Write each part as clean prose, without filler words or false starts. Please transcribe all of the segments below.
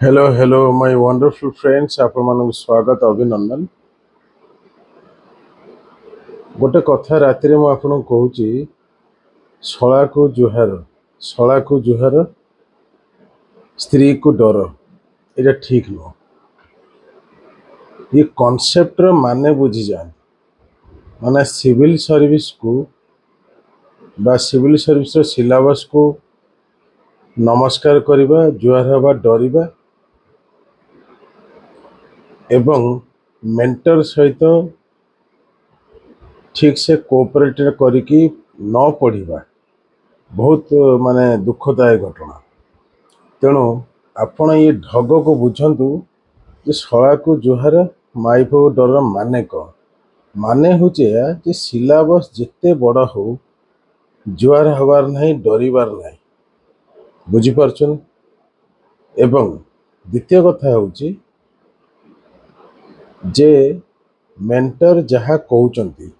Hello hello my wonderful friends आपण मानक स्वागत अभिनंदन। गोटे कथा राति में आपन कहूँ शला को जुहार स्त्री को डर ये ठीक नुह। ये कॉन्सेप्ट माने बुझी जाए माने सिविल सर्विस को बा सिविल सर्विस सिलेबस को नमस्कार करवा जुहार हवा डरिबा एवं मेंटर सहित ठीक से कोऑपरेट करिकी न पढ़ा बहुत माने दुखदायक घटना। तेणु आपण ये ढग को बुझंतु जे शला को जुहार माइफ को डर माने कौन माने हूँ जे सिलेबस जिते बड़ हो जुआर हबार नहीं डरबार नहीं बुझीपारछन। एवं द्वितीय कथा हूँ जे मेंटर जहाँ कहते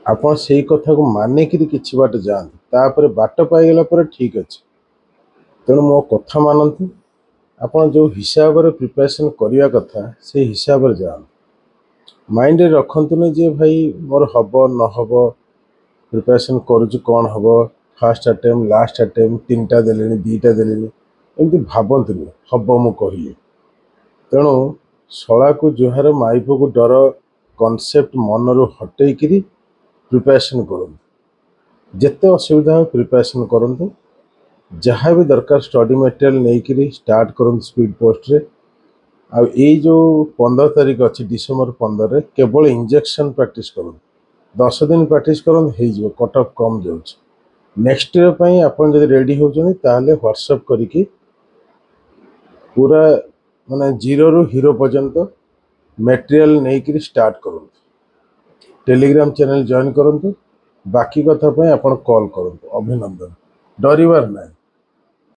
आपण से कथा को मानिक कि बाट जातु तापर बाट पाईगला पर ठीक अच्छे। तेणु मो कथा मानतु आपण जो हिसाब से प्रिपरेशन करने कथा से हिसाब से जातु माइंड रखतुनि जे भाई मोर हम न हम प्रिपरेशन करुँ कौन हम फास्ट अटेम्प्ट लास्ट अटेम्प्ट तीन टा देले दीटा देले एमती भावतुनि हम मु कहली। तेणु शला को जुहार माइफ को डर कॉन्सेप्ट मनरू हटेकरी प्रिपरेशन करूँ जिते असुविधा हो प्रिपरेशन करूँ जहाँ भी दरकार स्टडी मटेरियल नहीं स्टार्ट करूँ स्पीड पोस्ट रे। आ जो 15 तारीख अच्छी डिसेम्बर 15 रे केवल इंजेक्शन प्रैक्टिस करूँ 10 दिन प्रैक्टिस करूँ हो कट ऑफ कम जाऊँ। नेक्स्ट ईयर आपन जब रेडी होताले व्हाट्सएप करिकी पूरा माने जीरो रु हीरो पर्यंत मटेरियल नहीं स्टार्ट करूँ। टेलीग्राम चैनल जॉइन करूँ बाकी कथा अपन कॉल करूँ। अभिनंदन डरिवार नहीं।